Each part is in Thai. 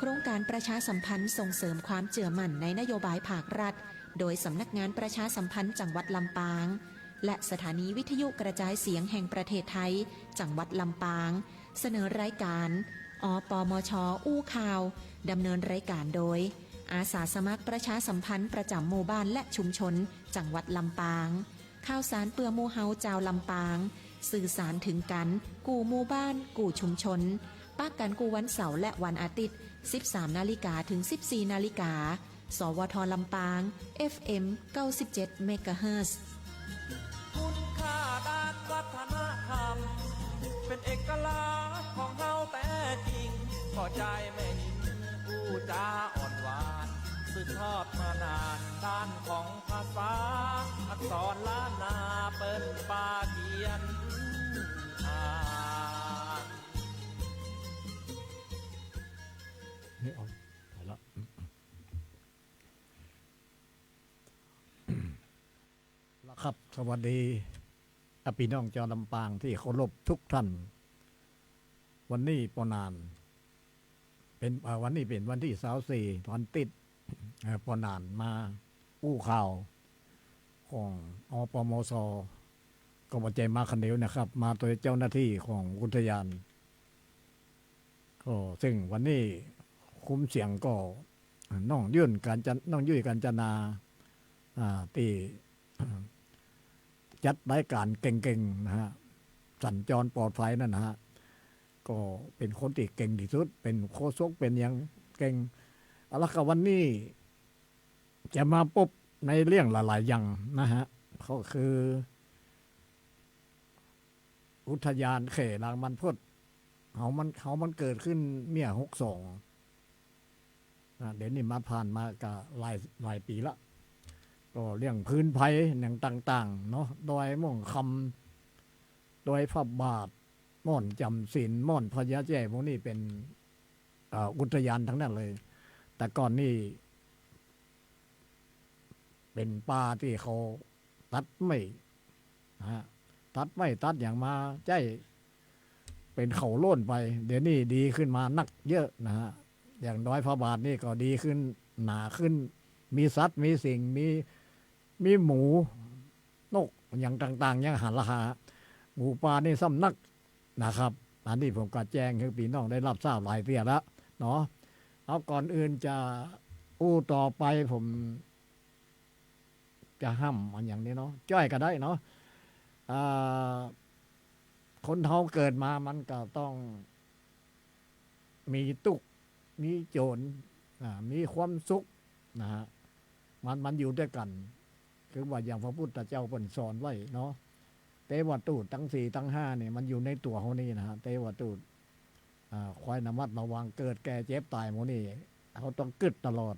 โครงการประชาสัมพันธ์ส่งเสริมความเชื่อมั่นในนโยบายภาครัฐโดยสำนักงานประชาสัมพันธ์จังหวัดลำปางและสถานีวิทยุกระจายเสียงแห่งประเทศไทยจังหวัดลำปางเสนอรายการอปมช.อู้ข่าวดำเนินรายการโดยอาสาสมัครประชาสัมพันธ์ประจำหมู่บ้านและชุมชนจังหวัดลำปางข่าวสารเปื่อหมู่เฮาเจ้าลำปางสื่อสารถึงกันกู่หมู่บ้านกู่ชุมชนปากกันกูวันเสาร์และวันอาทิตย์ 13 นาฬิกาถึง 14 นาฬิกาสวทลำปาง FM 97 เมกะเฮิรตซ์คุณค่าด้านวัฒนธรรมเป็นเอกลักษณ์ของเฮาแต่จริงพอใจแม่หญิงผู้จาอ่อนหวานสืบทอดมานานด้านของภาษาอักษรล้านนาเปิ้นปาเขียนอ่านนี่เอาไปละครับสวัสดีพี่น้องชาวลำปางที่เคารพทุกท่านวันนี้ปนานเป็นวันนี้เป็นวันที่24วันติดปนานมาอู้ข่าวของอปมช.ก็มาใจมาคันเดียวนะครับมาโดยเจ้าหน้าที่ของอุทยานก็ซึ่งวันนี้คุ้มเสียงก็น้องยุ่ยการจนาที่จัดรายการเก่งๆนะฮะสัญจรปลอดภัยนั่นนะฮะก็เป็นคนที่เก่งที่สุดเป็นโค้ชเป็นอย่างเก่งแล้วก็วันนี้จะมาพบในเรื่องหลายๆอย่างนะฮะก็คืออุทยานเขลางมันพดเขามันเกิดขึ้นเมื่อ62เดี๋ยวนี้มาผ่านมาก็หลายปีละก็เรื่องพื้นภัยอย่างต่างๆเนาะดอยม่วงคำดอยพระบาทม่อนจำศีลม่อนพญาแจ้พวกนี้เป็นอุทยานทั้งนั้นเลยแต่ก่อนนี่เป็นป่าที่เขาตัดไม่ตัดอย่างมาใจเป็นเขาโล่นไปเดี๋ยวนี้ดีขึ้นมานักเยอะนะฮะอย่างดอยพระบาทนี่ก็ดีขึ้นหนาขึ้นมีสัตว์มีสิ่งมีหมูนกอย่างต่างๆอย่างหันละหาหมูป่านี่ซ้ำนักนะครับอันนี้ผมก็แจ้งให้พี่น้องได้รับทราบหลายเที่ยแล้วเนาะเอาก่อนอื่นจะอู้ต่อไปผมจะห้ำมันอย่างนี้เนาะจ้อยก็ได้เนาะคนเฮาเกิดมามันก็ต้องมีตุกมีโจรมีความสุขนะฮะมันอยู่ด้วยกันคือว่าอย่างพระพุทธเจ้าเพิ่นสอนไว้เนาะเตวตูดทั้ง4ทั้ง5เนี่ยมันอยู่ในตัวเฮานี่นะฮะเตวตูดคอยระมัดระวังเกิดแก่เจ็บตายหมดนี่เขาต้องกึดตลอด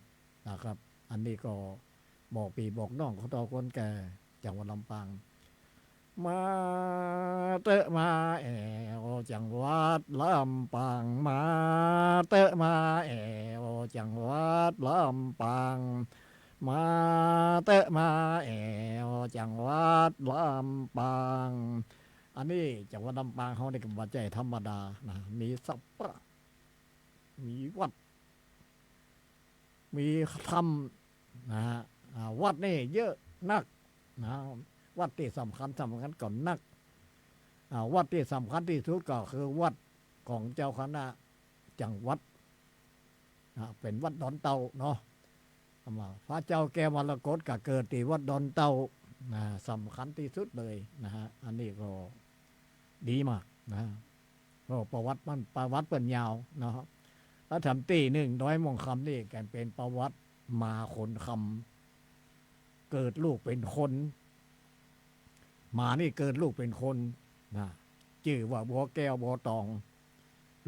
นะครับอันนี้ก็บอกปีบอกน้องเขาต่อคนแก่จังหวัดลำปางมาเตะมาแอวจังหวัดลำปางมาเตะมาแอวจังหวัดลำปางมาเตะมาแอวจังหวัดลำปางอันนี้จังหวัดลำปางเขาได้กับวัดใจธรรมดานะมีสัปปะมีวัดมีธรรมนะฮะวัดนี่เยอะนักนะวัดที่สำคัญก่อนนักวัดที่สำคัญที่สุดก็คือวัดของเจ้าคณะจังหวัดเป็นวัดดอนเตาเนาะพระเจ้าแก้วมรกตก็เกิดที่วัดดอนเตาสำคัญที่สุดเลยนะฮะอันนี้ก็ดีมากนะก็ประวัติเป็นยาวนะครับแล้วทำตีหนึ่งน้อยมองคำนี่แกเป็นประวัติมาคนคำเกิดลูกเป็นคนหมานี่เกิดลูกเป็นคนนะชื่อว่าบัวแก้วบัวตอง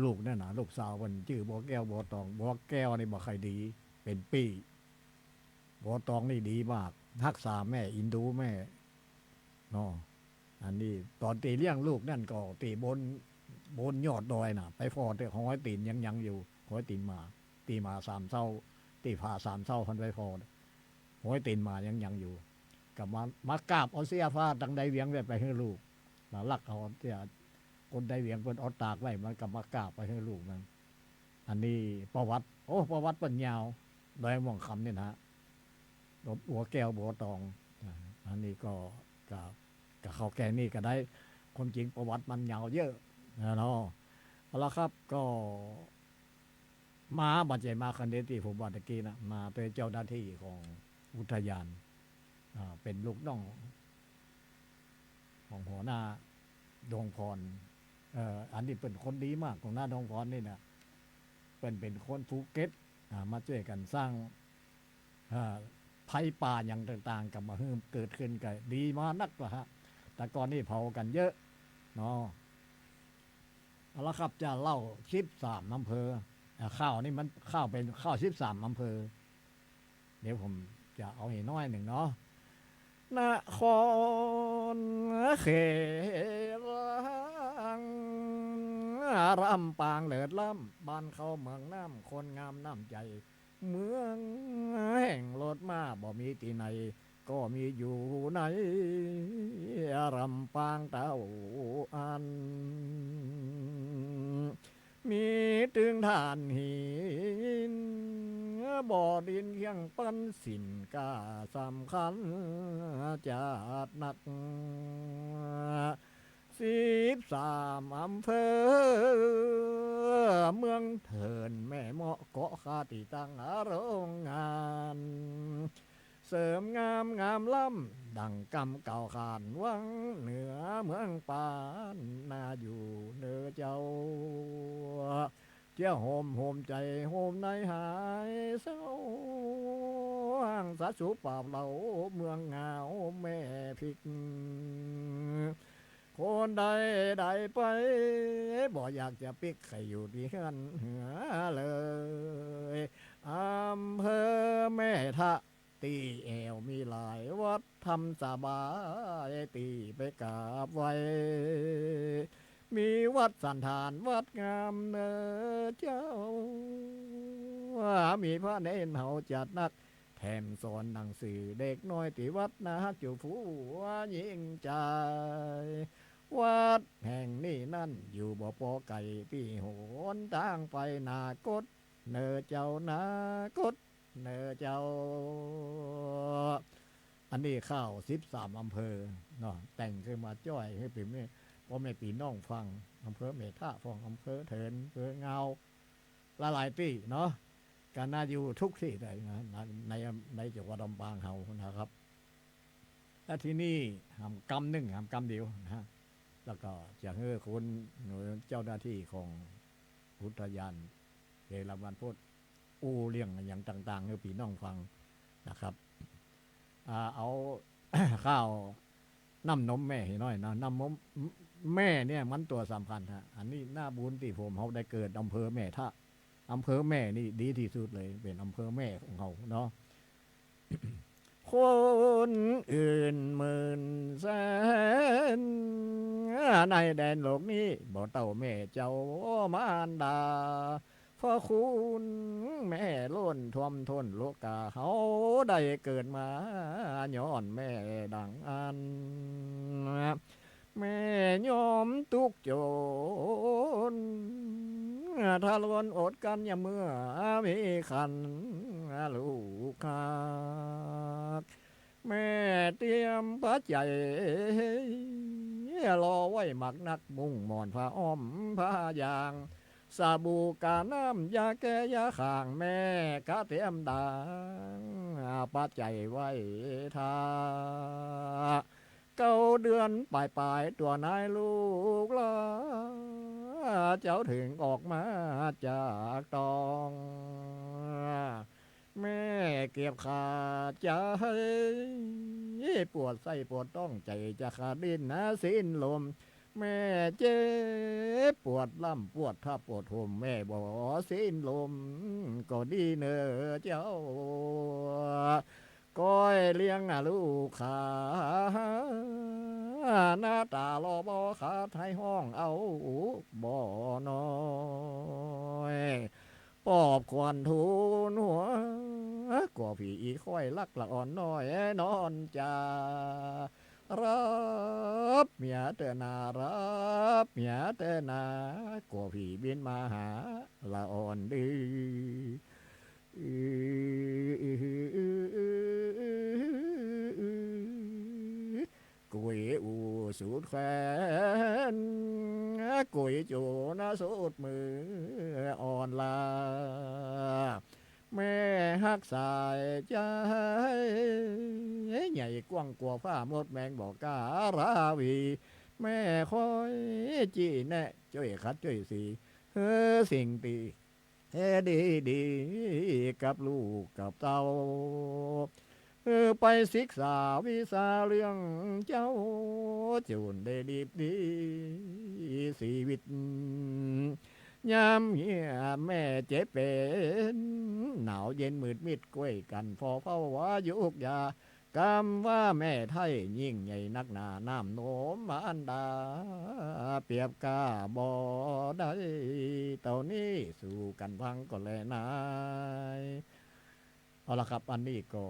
ลูกนั่นนะลูกสาวมันชื่อบัวแก้วบัวตองบัวแก้วนี่บ่ใครดีเป็นปีบัวตองนี่ดีมากรักษาแม่อินดูแม่เนาะอันนี้ตอนตีเลี้ยงลูกนั่นก็ตีบนยอดดอยนะไปฟอดหอยตีนยังอยู่หอยตีนมาตีมา3 เศร้าตีผ่า3 เศร้าพันไปฟอดหอยตีนมายังอยู่กับมากราบเอาเสียผ้าดังใดเวียงไปให้ลูกลักเอาที่คนใดเวียงเป็นอดตากไว้มันกับมากราบไปให้ลูกมัน อันนี้ประวัติประวัติปัญญาวโดยม่วงคำเนี่ยนะรบหัวแก้วบัวตองอันนี้ก็กับเขาแก่นี่ก็ได้ความจริงประวัติมันยาวเยอะนะเนาะเอาละครับก็มาบัจเจมาคันเดตีผมบอกตะกี้นะมาเป็นเจ้าหน้าที่ของอุทยานเป็นลูกน้องของหัวหน้าดวงพรอันนี้เป็นคนดีมากของหน้าดวงพรนี่นะเป็นคนภูเก็ตมาช่วยกันสร้างภัยป่าอย่างต่างๆกับมาเกิดขึ้นกันดีมานักละฮะแต่ก่อนนี่เผากันเยอะเนาะเอาละครับจะเล่า13อำเภอข้าวนี่มันข้าวเป็นข้าว13อำเภอเดี๋ยวผมจะเอาให้น้อยหนึ่งเนาะนครเขรังรำปางเลิศล้ำบ้านเขาเมืองน้ำคนงามน้ำใจเมืองแห่งรถมาบ่มีที่ไหนก็มีอยู่ในรำปางเต้าอันมีตึงฐานหินบ่อดินเคียงปั้นสินกาสำคัญจัดหนัก13อำเภอเมืองเถินแม่เหมาะเกาะคาติตั้งโรงงานเสริมงามล้ำดังกำเก่าขานวังเหนือเมืองปานนาอยู่เนื้อเจ้าเจ้าโฮมใจโฮมในหายเศร้าห่างสัสุป่าเหล่าเมืองเงาแม่พิกคนใดไปบ่อยากจะปิกใครอยู่ที่กันเหนือเลยอำเภอแม่ทะตีแอวมีหลายวัดทำสบายตีไปกราบไว้มีวัดสันฐานวัดงามเนอเจ้ามีพระเนรเฮาจัดนักแถมสอนหนังสือเด็กน้อยที่วัดนาจูผู้ยิ่งใจวัดแห่งนี้นั่นอยู่บ่ปอไก่ที่โหนทางไปนากดเนอเจ้านากดเนอเจ้าอันนี้ข้าว13อำเภอเนาะแต่งขึ้นมาจ้อยให้เป็นพ่อแม่ปีน้องฟังอำเภอเมท่าฟังอำเภอเถินอำเภอเงาหลายที่เนาะการน่าอยู่ทุกที่เลยนะในจังหวัดลำปางเฮานะครับและที่นี่ทำกรรมหนึ่งทำกรรมเดียวนะฮะแล้วก็จะให้คุณหน่วยเจ้าหน้าที่ของอุทยานเรลัวันพูดเลี้ยงอย่างต่างๆให้พี่น้องฟังนะครับเอา ข้าวน้ำนมแม่ให้น้อยนะน้ำนมแม่เนี่ยมันตัวสำคัญฮะอันนี้หน้าบุญที่ผมเขาได้เกิดอำเภอแม่ท่าอำเภอแม่นี่ดีที่สุดเลยเป็นอำเภอแม่ของเขาเนาะ คนอื่นหมื่นแสนในแดนโลกนี้บ่เต่าแม่เจ้ามารดาเพราะคุณแม่ล้นท่วมทนโลกาเขาได้เกิดมาย้อนแม่ดังอันแม่ยอมทุกโจรทารวนอดกันอย่าเมื่อมีคันลูกคากแม่เตรียมปัจจัยรอไว้หมักนักมุ่งหมอนผ้าอ้อมผ้ายางสบู่กาน้ำยาแก้ยาข้างแม่กะเตรียมดังปัจจัยไว้ทา9 เดือนปลายตัวนายลูกลาเจ้าถึงออกมาจากตองแม่เก็บขาดใจปวดไส้ปวดต้องใจจะขาดดินนะสิ้นลมแม่เจ็บปวดล่ำปวดถ้าปวดห่มแม่บ่สิ้นลมก็ดีเนอเจ้าก้อยเลี้ยงลูกขาหน้าตาลอบอขาไทยห้องเอาบ่อน้อยปอบควันทูนหัวกว่าผีค่อยลักละอ่อนน้อยนอนจา รับเมียเตนารับเมียเตนากลัวผีบินมาหาละอ่อนดีกุยอูสูดแขวนกุยจูนะสูดมืออ่อนลาแม่ฮักสายใจใหญ่กว้างกว่าฟ้าหมดแมงบอกการาวีแม่คอยจีแน่ช่วยคัดช่วยสีสิ่งตีดีดีกับลูกกับเต้าไปศึกษาวิชาเรื่องเจ้าจูนได้ดีดีชีวิตยามเหียแม่เจ็บเป็นหนาวเย็นมืดมิดกล้วยกันพอเฝ้าว่ายุกยากำว่าแม่ไทยยิ่งใหญ่นักหนาน้ำโน้มมอันดาเปรียบกาบ่ได้เต่านี้สู่กันพังก็แลนายเอาละครับอันนี้ก็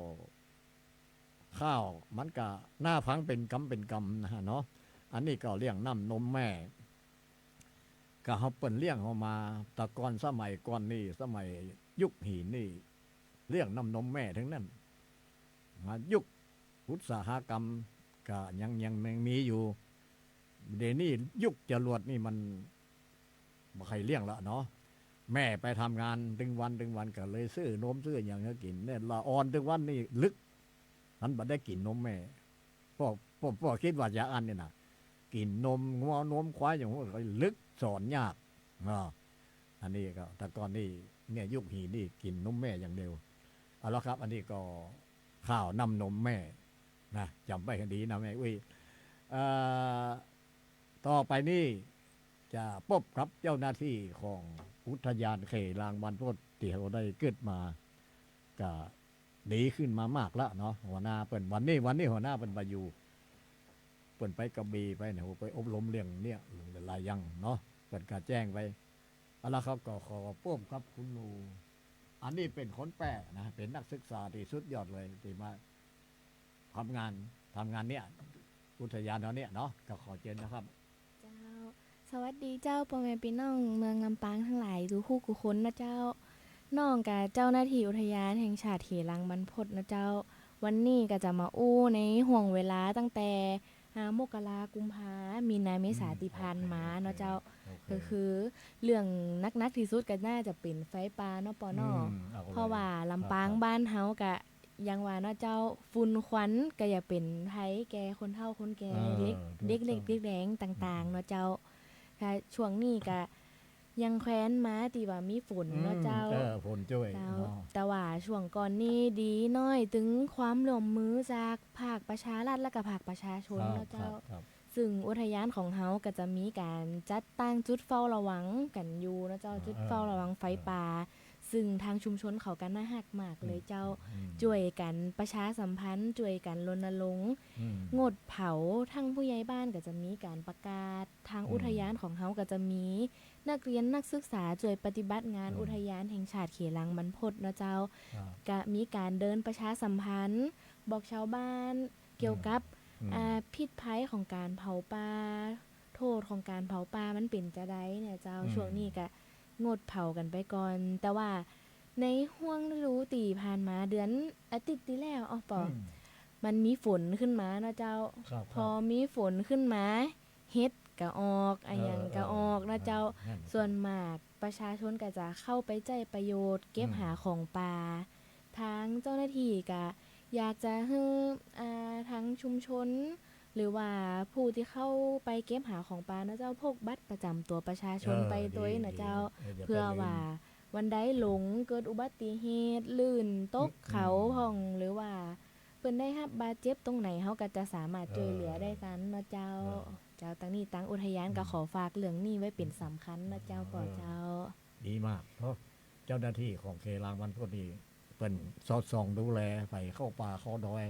ข้าวมันก็หน้าพังเป็นกำนะฮะเนาะอันนี้ก็เลี้ยงน้ำนมแม่ก็เขาเปิ่นเลี้ยงเขามาตะกอนสมัยก่อนนี่สมัยยุคหินนี่เลี้ยงน้ำนมแม่ทั้งนั้นมายุคอุตสาหกรรมก็ยังมีอยู่เดี๋ยวนี้ยุคจรวดนี่มันบ่ใครเลี้ยงละเนาะแม่ไปทำงานถึงวันก็เลยซื้อนมซื้ออย่างกินเนี่ยละอ่อนถึงวันนี่ลึกนั้นบ่ได้กินนมแม่พ่อคิดว่าจะอันเนี่ยนะกินนมงัวนมควายอย่างนี้ลึกสอนยากอันนี้ก็แต่ก่อนนี่เนี่ยยุคหีนี่กินนมแม่อย่างเดียวเอาละครับอันนี้ก็ข้าวนำนมแม่นะจำไว้ให้ดีนะแม่อุ้ยต่อไปนี่จะพบครับเจ้าหน้าที่ของอุทยานเขลางบรรพตที่เราได้เกิดมาก็ดีขึ้นมามากแล้วเนาะหัวหน้าเปิ่นวันนี้หัวหน้าเปิ่นไปอยู่เปิ่นไปกระบี่ไปเนี่ยไปอบรมเรื่องเนี่ยหลายอย่างเนาะเปิ่นก็แจ้งไปเอาละครับก็ขอพบครับคุณลูอันนี้เป็นคนแปลนะเป็นนักศึกษาที่สุดยอดเลยที่มาทำงานเนี่ยอุทยานเราเนี่ยเนาะก็ขอเชิญนะครับเจ้าสวัสดีเจ้าพ่อแม่พี่น้องเมืองลำปางทั้งหลายทุกคู่กุคนนะเจ้าน้องกับเจ้าหน้าที่อุทยานแห่งชาติเขลางบรรพตนะเจ้าวันนี้ก็จะมาอู้ในห่วงเวลาตั้งแต่มกรากุมภามีนาเมษาที่ผ่านมาเนาะเจ้าก็คือเรื่องนักที่สุดก็น่าจะเป็นไฟป่าเนาะปอเนาะเพราะว่าลำปางบ้านเฮากะยังว่าเนาะเจ้าฝุ่นควันก็อย่าเป็นไผแก่คนเฒ่าคนแก่เด็กเด็กแดงต่างๆเนาะเจ้าค่ะช่วงนี้ก็ยังแคว้นมาที่ว่ามีฝนเนาะเจ้าฝนช่วยแต่ว่าช่วงก่อนนี้ดีน้อยถึงความร่วมมือจากภาคประชารัฐและก็ภาคประชาชนเนาะเจ้าซึ่งอุทยานของเฮาก็จะมีการจัดตั้งจุดเฝ้าระวังกันอยู่เนาะเจ้าจุดเฝ้าระวังไฟป่าซึ่งทางชุมชนเขากันน่าฮักมากเลยเจ้าช่วยกันประชาสัมพันธ์ช่วยกันรณรงค์งดเผาทั้งผู้ใหญ่บ้านก็จะมีการประกาศทางอุทยานของเฮาก็จะมีนักเรียนนักศึกษาช่วยปฏิบัติงานอุทยานแห่งชาติเขลางบรรพตเนาะเจ้าก็มีการเดินประชาสัมพันธ์บอกชาวบ้านเกี่ยวกับพิษภัยของการเผาป่าโทษของการเผาป่ามันเป็นจะได้เนี่ยเจ้าช่วงนี้ก็งดเผากันไปก่อนแต่ว่าในห้วงฤดูตีผ่านมาเดือนอาทิตย์ที่แล้วปอมันมีฝนขึ้นมาเนาะเจ้าพอมีฝนขึ้นมาเฮ็ดก็ออกอะหยังก็ออกนะเจ้าส่วนมากประชาชนก็จะเข้าไปใช้ประโยชน์เก็บหาของป่าทางเจ้าหน้าที่ก็อยากจะให้ทั้งชุมชนหรือว่าผู้ที่เข้าไปเก็บหาของป่านะเจ้าพกบัตรประจำตัวประชาชนไปด้วยนะเจ้าเพื่อว่าวันใดหลงเกิดอุบัติเหตุลื่นตกเขาห้องหรือว่าเพิ่นได้รับบาดเจ็บตรงไหนเฮาก็จะสามารถช่วยเหลือได้กันนะเจ้าตั้งนี้ตั้งอุทยานก็ขอฝากเรื่องนี้ไว้เป็นสำคัญนะเจ้าป่อเจ้าดีมากเพราะเจ้าหน้าที่ของเขลางบรรพตนี่เปิ้นสอดส่องดูแลไปเข้าป่าเข้าดอย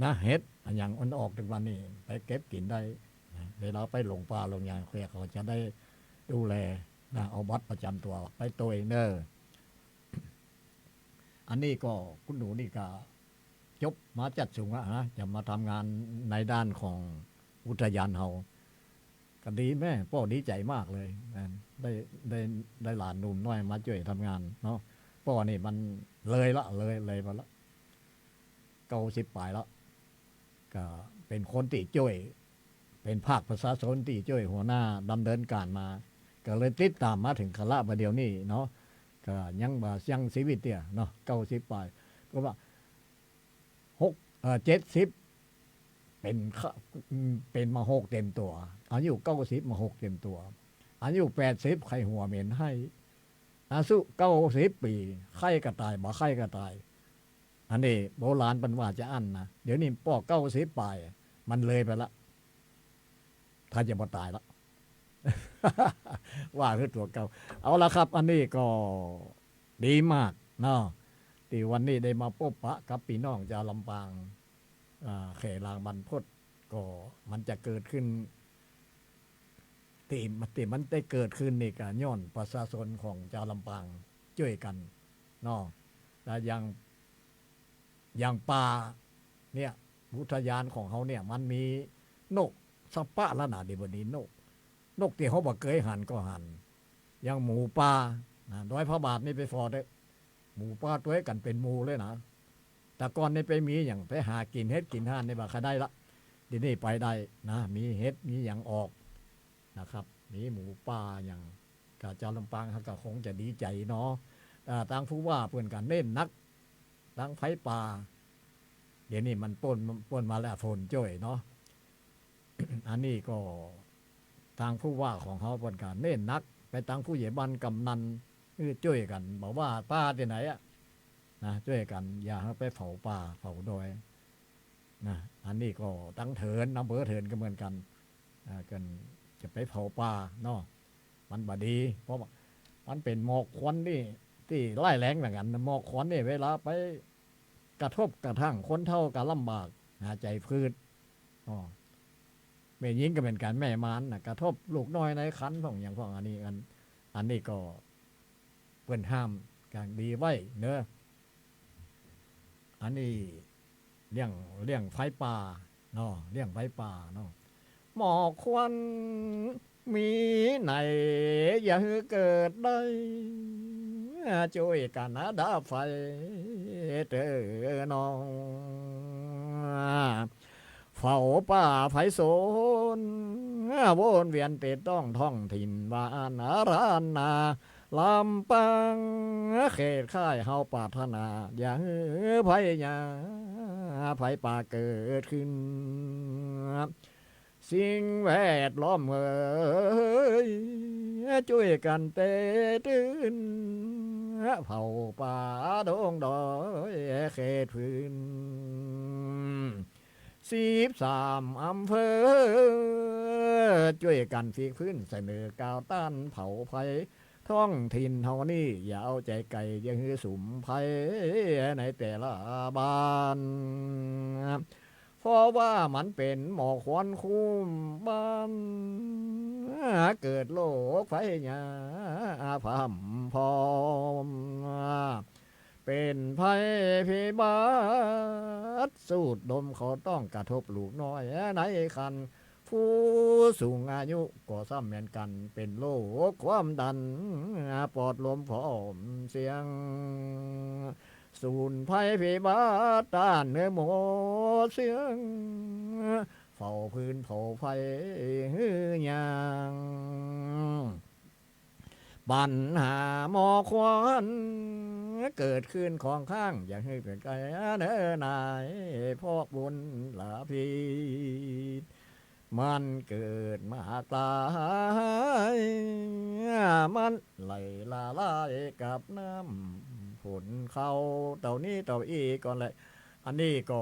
นะเฮ็ดอย่างมันออกถึงวันนี้ไปเก็บกินได้เวลาไปหลงป่าหลงอย่างเขาจะได้ดูแลนะเอาบัตรประจำตัวไปตัวเองเนออันนี้ก็คุณหนูนี่ก็ จบมาจัดสูงนะจะมาทำงานในด้านของอุทยานเฮาก็ดีแม่พ่อดีใจมากเลยได้ได้หลานหนุ่มน้อยมาช่วยทำงานเนาะพ่อนี่มันเลยมาละ90 ปลายแล้วก็เป็นคนตีช่วยเป็นภาคประชาชนตีช่วยหัวหน้าดำเนินการมาก็เลยติดตามมาถึงคละประเดี๋ยวนี้เนาะก็ยังบ่ยังชีวิตเนี่ยเนาะ90 ปลายก็ว่า70เป็นมา6เต็มตัวอายุ90มา6เต็มตัวอายุ80ไข้หัวเหม็นให้อายุ90 ปีไข้กระต่ายบ่ไข้กระต่ายอันนี้โบราณเป็นว่าจะอั้นนะเดี๋ยวนี้ป้อ90 ปลายมันเลยไปละถ้าจะบ่ตายละ ว่าคือตัวเก่าเอาละครับอันนี้ก็ดีมากเนาะที่วันนี้ได้มาพบปะกับพี่น้องชาวลำปางเขตลางบรรพตก็มันจะเกิดขึ้นที่มันได้เกิดขึ้นนี่ก็ย้อนประชาชนของชาวลำปางช่วยกันเนาะและอย่างป่าเนี่ยอุทยานของเขาเนี่ยมันมีนกสปะละนาดีบนี้นกที่เขาบอกเคยหันก็หันอย่างหมูป่าโดยพระบาทนี่ไปฟอได้หมูป่าตัวกันเป็นหมูเลยนะแต่ก่อนนี่ไปมีอย่างไปหากินเฮ็ดกินห่านในบาคาได้ละทีนี้ไปได้นะมีเฮ็ดมีอย่างออกนะครับมีหมูป่าอย่างกาเจ้าลำปางเขาก็คงจะดีใจเนาะต่างผู้ว่าเพื่อนกันเล่นนักตั้งไฟป่าเดี๋ยวนี้มันป่นมาแล้วฝนจ้อยเนาะ อันนี้ก็ทางผู้ว่าของเขาเป็นการเน้นนักไปตั้งผู้ใหญ่บ้านกำนันช่วยกันบอกว่าป้าที่ไหนอะนะช่วยกันอย่าให้ไปเผาป่าเผาดอยนะอันนี้ก็ตั้งเถินอำเภอเถินก็เหมือนกันกันจะไปเผาป่าเนาะมันบดีเพราะมันเป็นหมอกควันที่ไล่แรงเหมือนกันหมอกควันนี่เวลาไปกระทบกระทั่งคนเท่ากับลำบากหาใจพืชแม่ยิงก็เป็นการแม่มานนะกระทบลูกน้อยในคันของอย่างพวกอันนี้ก็เปิ้นห้ามการดีไว้เนอะอันนี้เลี้ยงไฟป่าเนาะเลี้ยงไฟป่าเนาะหมอกควันมีไหนอย่าเกิดได้ช่วยกันนะดับไฟเตอน้องเฝ้าป่าไฟโซนวนเวียนติดต้องท่องถิ่นบ้านนารานนาลำปังเขตค่ายเฮาปรารถนาอย่าไผยาไผป่าเกิดขึ้นสิ่งแวดล้อมช่วยกันเตะตื้นเผาป่าดงดอยเขตพื้น13 อำเภอช่วยกันฟีกพื้นเสนอกาวต้านเผาไฟท้องถิ่นเฮานี่อย่าเอาใจไก่ยังสุมไฟในแต่ละบ้านเพราะว่ามันเป็นหมอกควันคุ้มบ้านเกิดโรคไฟหยาพัมพอมเป็นภัยพิบัติสูดดมเขาต้องกระทบลูกน้อยในคันผู้สูงอายุก็ซ้ำเหมือนกันเป็นโรคความดันปอดลมผอมเสียงสูนภัยพิบัติต้านเนื้อหมดเสียงเฝ้าพื้นเผาไฟหื้อยางปัญหาหมอกควันเกิดขึ้นของข้างอย่างให้เป็นไกลเนื้อนายพอกบุญลาพีมันเกิดมากลายมันไหลละลายกับน้ำฝนเข้าเต่านี้เต่าอีก่อนเลยอันนี้ก็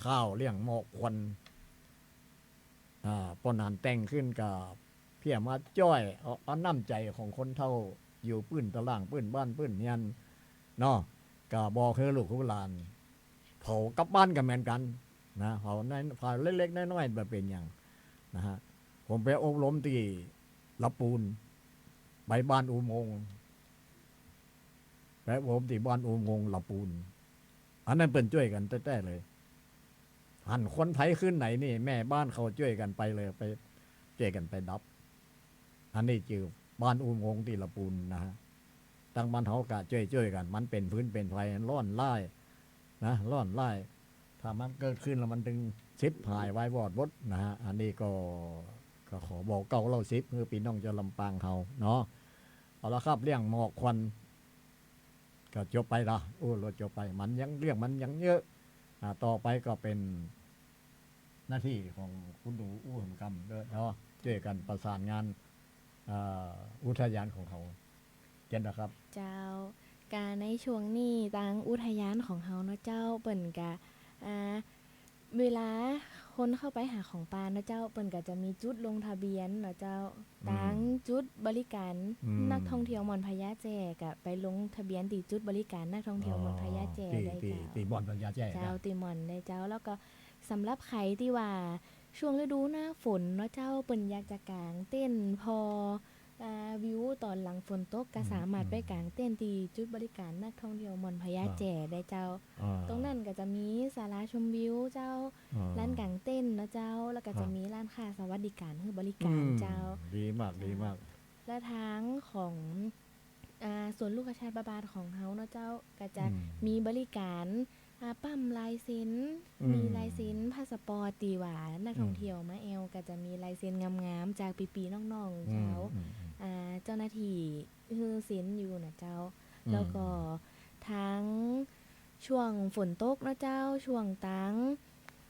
ข้าวเลี้ยงหมอกควันปนานแต่งขึ้นกับเพียมาจ้อยเอาน้ำใจของคนเท่าอยู่ปื้นตะล่างปื้นบ้านปื้นยันเนาะก็บอกคือลูกคือหลานเผากลับบ้านกันเหมือนกันนะเผาเล็กๆน้อยๆแบบเป็นอย่างนะฮะผมไปอบรมที่ละปูนใบบ้านอุโมงค์ไปอบรมที่บ้านอุโมงค์ละปูน อันนั้นเป็นช่วยกันแต่ๆเลยหันคนไทยขึ้นไหนนี่แม่บ้านเขาช่วยกันไปเลยไปช่วยกันไปดับอันนี้จือบ้านอุโมงค์ที่ละปูนนะฮะตั้งบ้านเขากะช่วยกันมันเป็นพื้นเป็นไฟร้อนไล่นะร้อนไล่ถ้ามันเกิดขึ้นแล้วมันถึงซิบหายไว้วอดวดนะฮะอันนี้ก็ขอบอกเก่าเราซิบคือปีน้องจะลำปางเขาเนาะเอาละครับเรื่องหมอกควันก็จบไปละเราจบไปมันยังเรื่องมันยังเยอะต่อไปก็เป็นหน้าที่ของคุณดูหมกรรมด้วยเนาะช่วยกันประสานงานอุทยานของเขาเช่นนะครับเจ้าการในช่วงนี้ทางอุทยานของเฮาเนาะเจ้าเปิ่นกะเวลาคนเข้าไปหาของปลาเนาะเจ้าเปิ่นก็จะมีจุดลงทะเบียนเนาะเจ้าตั้งจุดบริการนักท่องเที่ยวม่อนพญาแจกะไปลงทะเบียนที่จุดบริการนักท่องเที่ยวม่อนพญาแจได้เจ้าตีบ่อนพญาแจเจ้าตีม่อนได้เจ้าแล้วก็สำหรับใครที่ว่าช่วงฤดูหน้าฝนเนาะเจ้าเปิ่นอยากจะกางเต้นพอวิวตอนหลังฝนตกก็สามารถไปกางเต้นที่จุดบริการนักท่องเที่ยวม่อนพญาแจได้เจ้าตรงนั้นก็จะมีศาลาชมวิวเจ้าร้านกางเต้นนะเจ้าแล้วก็จะมีร้านค้าสวัสดิการให้บริการเจ้าดีมากดีมากและทางของส่วนลูกกระชาติบาบาของเฮาเนาะเจ้าก็จะมีบริการปั๊มลายเซ็นมีลายเซ็นพาสปอร์ตตีหวานักท่องเที่ยวมาก็จะมีลายเซ็นงามๆจากปีๆน้องๆเจ้าเจ้าหน้าที่คือเซ็นอยู่นะเจ้าแล้วก็ทั้งช่วงฝนตกนะเจ้าช่วงตัง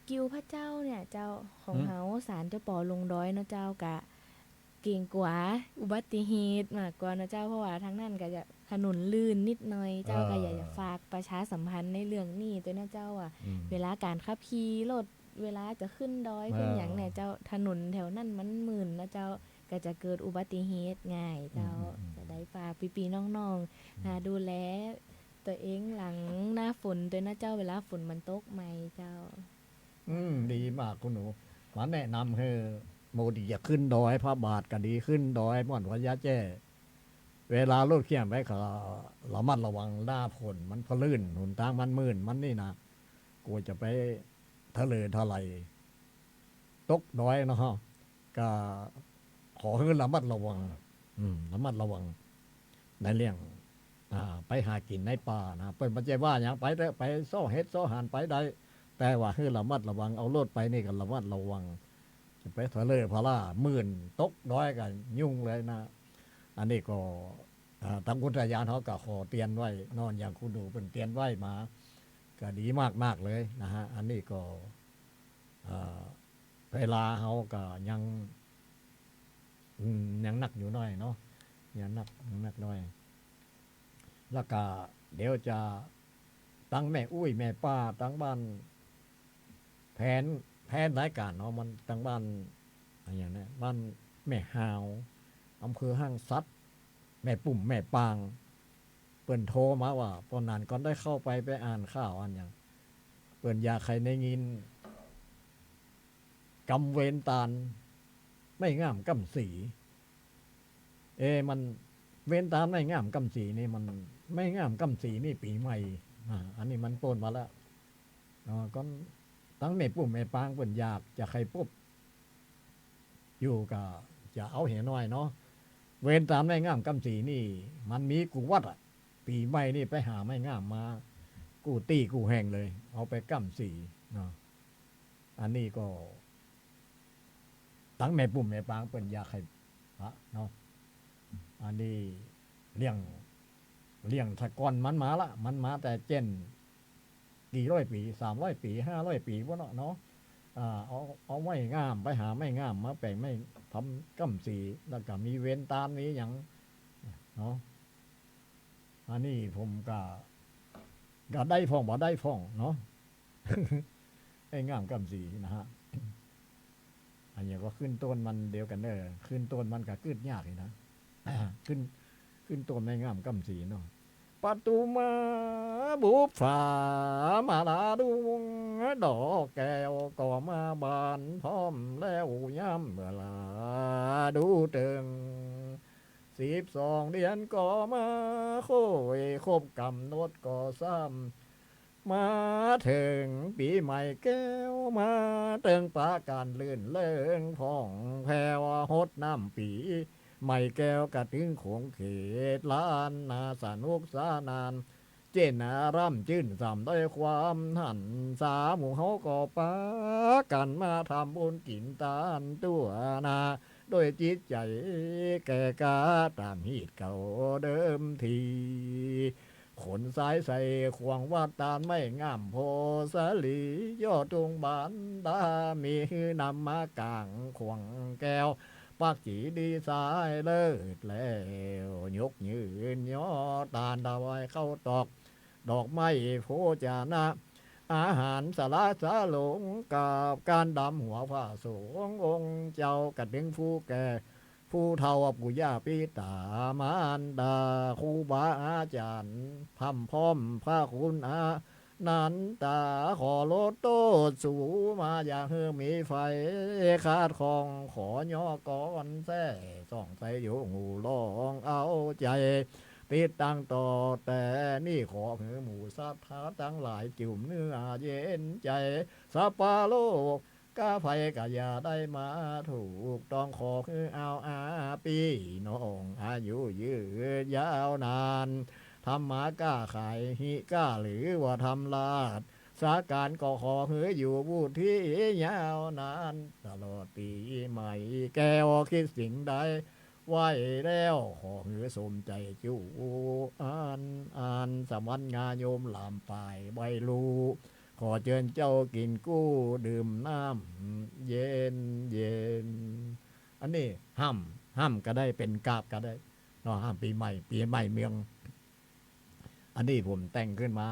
กิวพระเจ้าเนี่ยเจ้าของเฮาศาลเจ้าป่อลงด้อยนะเจ้ากะเก่งกว่าอุบัติเหตุมากกว่านะเจ้าเพราะว่าทางนั้นก็จะถนนลื่นนิดหน่อยเจ้าก็อยากจะฝากประชาสัมพันธ์ในเรื่องนี้ตัวนะเจ้าเวลาการขับขี่รถเวลาจะขึ้นดอยขึ้นหยังเนี่ยเจ้าถนนแถวนั้นมันมื่นนะเจ้าก็จะเกิดอุบัติเหตุง่ายเจ้าจะได้ฝากปีๆน้องๆดูแลตัวเองหลังหน้าฝนตัวนะเจ้าเวลาฝนมันตกใหม่เจ้าดีมากคุณหนูมาแนะนำให้โมดีอยากขึ้นดอยพระบาทก็ดีขึ้นดอยม่อนพญาแจ้เวลารถเขี่ยมไปเขาระมัดระวังหน้าฝนมันพลื่นหนทางมันมื่นมันนี่นะกลัวจะไปทะเลทลายตกดอยนะฮะก็ขอให้ระมัดระวังระมัดระวังในเรื่องไปหากินในป่านะเป็นปัจจัยว่าอย่างไปได้ไปซ่อเฮ็ดซ่อหานไปได้แต่ว่าให้ระมัดระวังเอารถไปนี่ก็ระมัดระวังจะไปทะเลพะล่ามื่นตกดอยกันยุ่งเลยนะอันนี้ก็ทางอุทยานเขาก็ขอเตียนไว้นอนอย่างคุณดูเป็นเตียนไว้มาก็ดีมากๆเลยนะฮะอันนี้ก็เวลาเขาก็ยังนักอยู่น้อยเนาะยังนักน้อยแล้วก็เดี๋ยวจะตั้งแม่อุ้ยแม่ป้าตั้งบ้านแผนรายการเนาะมันตั้งบ้านอะไรอย่างนี้บ้านแม่ฮาวอำเภอห้างซัดแม่ปุ่มแม่ปางเปิ่นโทรมาว่าตอนนั้นก่อนได้เข้าไปอ่านข่าวอันอย่างเปิ่นยาใครในยินกำเวนตาลไม่งามกำสีมันเวนตาลไม่งามกำสีนี่มันไม่งามกำสีนี่ปีใหม่อันนี้มันโปนมาแล้วก็ตั้งแม่ปุ่มแม่ปางเปิ่นอยากจะใครปุ๊บอยู่กับจะเอาเห็นหน่อยเนาะเวนตามไม่งามกำสีนี่มันมีกูวัดปีใหม่นี่ไปหาไม่งามมากูตีกูแห้งเลยเอาไปกำสีเนาะอันนี้ก็ตั้งแม่ปุ่มแม่ปางเป็นยาไข่พระเนาะอันนี้เลี้ยงตะกอนมันมาละมันมาแต่เจนกี่ร้อยปี300 ปี500 ปีวะเนาะเอาไม่งามไปหาไม่งามมาแปลงไม่ทำกำสีแล้วก็มีเว้นตามนี้อย่างเนาะอันนี้ผมก็ได้ฟ้องบ่ได้ฟ้องเนาะ ไอ้งามกำสีนะฮะอันนี้ก็ขึ้นต้นมันเดียวกันเด้อขึ้นต้นมันก็ขึ้นยากเลยนะขึ้นต้นไม่งามกำสีเนาะปัตุมาบุบฝามาลาดุงดอกแก้วก็มาบานพร้อมแล้วย้ำเมื่อลาดูเติง12 เดือนก็มาโค่ยครบกำหนดก็ซ้ มาถึงปีใหม่แก้วมาเติงปาการลื่นเลิงพ่องแพรวหดน้ำปีไม่แก้วกระถึงของเขตล้านนาสนุกสานานเจนร่ำจื่นสำด้วยความหันสาหมู่เฮาก็ปากันมาทำบุญกินตานตัวนาโดยจิตใจแก่กาตามฮีดเก่าเดิมทีขนสายใส่ควงวัดตานไม่งามโพสลียอดตุงบานตามีนำมากลางควงแก้วปักจีดีสายเลิศแล้วยกยืนย่อตานดาวไว้เข้าตอกดอกไม้โพจานะอาหารสาระสาหลงกับการดำหัวผ้าสงองค์เจ้ากระดึงผู้แก่ผู้เฒ่าปู่ย่าปีตามารดาครูบาอาจารย์พำพร้อมพระคุณอานันตาขอลดโตดสูมาอย่าเฮือมีไฟขาดของขอย่อก่อนแท้ส่องใส่อยู่งูลองเอาใจติดตั้งต่อแต่นี่ขอเหือหมูสับท้าตั้งหลายจุ่มเนื้อเย็นใจสัปปาโลกกาไฟกะยาได้มาถูกต้องขอคือเอาอาปีน้องอายุยืดยาวนานทำมาก้าขายหิก้าหรือว่าทำลาดสาการก็ขอเหืออยู่บูที่ยาวนานตลอดปีใหม่แก้วคิดสิ่งใดไหวแล้วขอเหือสมใจจูอ่านสวรรค์งาโยมลามปลายใบลูขอเชิญเจ้ากินกู้ดื่มน้ำเย็นเย็นอันนี้ห้ามก็ได้เป็นกาบก็ได้เนาะห้ามปีใหม่เมืองอันนี้ผมแต่งขึ้นมา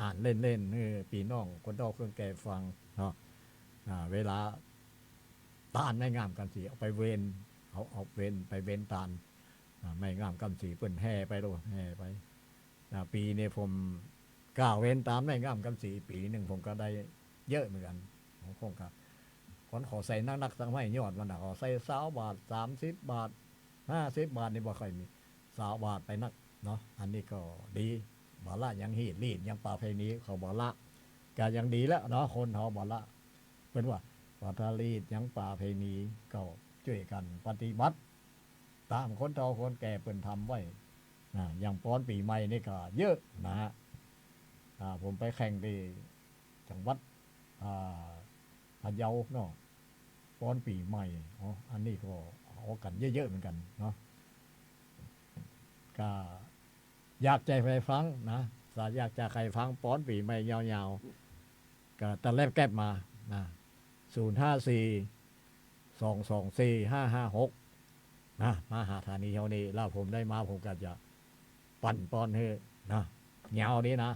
อ่านเล่นๆปีน้องคนเฒ่าคนแก่ฟังเนาะเวลาตานไม่งามกันสีเอาไปเวนเอาเวนไปเวนตานไม่งามกันสีเปิ้นแห่ไปโลแห่ไปปีนี้ผมก้าวเว้นตามได้งามกัน4 ปีหนึ่งผมก็ได้เยอะเหมือนกันผมคงครับคนขอใส่นักสังไม่ยอดมันขอใส่20 บาท30 บาท50 บาทนี่บ่ค่อยมี20 บาทไปนักเนาะอันนี้ก็ดีบ่ละยังฮีดรีดยังป่าเพนี้เขาบ่ละก็ยังดีแล้วเนาะคนเขาบ่ละเป็นว่าวัฒรีดยังป่าเพนี้ก็ช่วยกันปฏิบัติตามคนเฒ่าคนแก่เปิ้นทำไว้อย่างป้อนปีใหม่นี่ก็เยอะนะฮะผมไปแข่งที่จังหวัดพะเยาเนาะป้อนปีใหม่อันนี้ก็เอากันเยอะๆเหมือนกันเนาะก็อยากใจใครฟังนะอยากจะใครฟังป้อนปีใหม่ยาวๆก็ตะแลบแก้บมานะ054-224-556นะมาหาธานีเท่านี้แล้วผมได้มาผมก็จะปั่นป้อนให้นะเงานี้นะ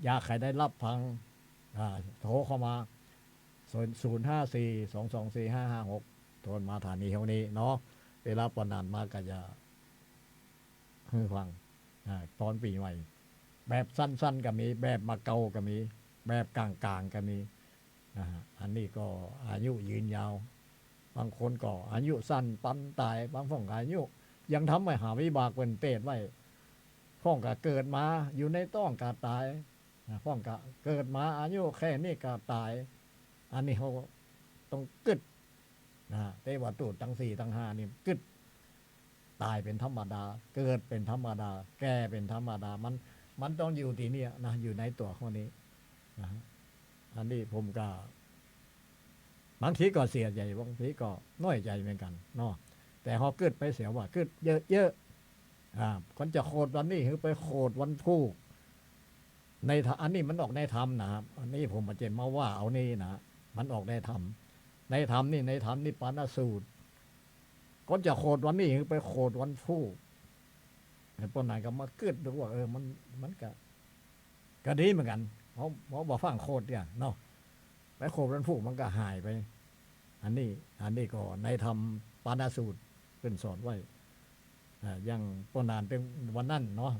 อยากใครได้รับฟังโทรเข้ามา054-224-556โทรมาฐานีเท่านี้เนาะเวลาปนานมาก็จะให้ฟังตอนปีใหม่แบบสั้นๆก็มีแบบมาเกาก็มีแบบกลางๆก็มีอันนี้ก็อายุยืนยาวบางคนก็อายุสั้นปันตายบางฝ่องอายุยังทำไว้หาวิบากเป็นเปรตไว้ฝ่องก็เกิดมาอยู่ในต้องกาตายฝ่องก็เกิดมาอายุแค่นี้ก็ตายอันนี้เขาต้องกึดเทวตูตทั้ง4ทั้ง5นี่กึดตายเป็นธรรมดาเกิดเป็นธรรมดาแก่เป็นธรรมดามันต้องอยู่ที่นี่นะอยู่ในตัวข้อนี้นะอันนี้ผมก็บางทีก็เสียใจบางทีก็น้อยใจเหมือนกันเนาะแต่พอเกิดไปเสียว่าเกิดเยอะคนจะโคดวันนี้คือไปโคดวันพูกในอันนี้มันออกในธรรมนะครับอันนี้ผมมาเจนมาว่าเอานี่นะมันออกในธรรมในธรรมนี่ปานสูตรคนจะโคดวันนี้คือไปโคดวันพูกไอ้ปนไหนก็มาเกิดดูว่ามันก็ดีเหมือนกันเพราะบอกฟังโคดเนี่ยเนาะไปโคดวันพูกมันก็หายไปอันนี้ก็ในธรรมปานสูตรเป็นสอนไว้ยังปนานเป็นวันนั้นเนาะ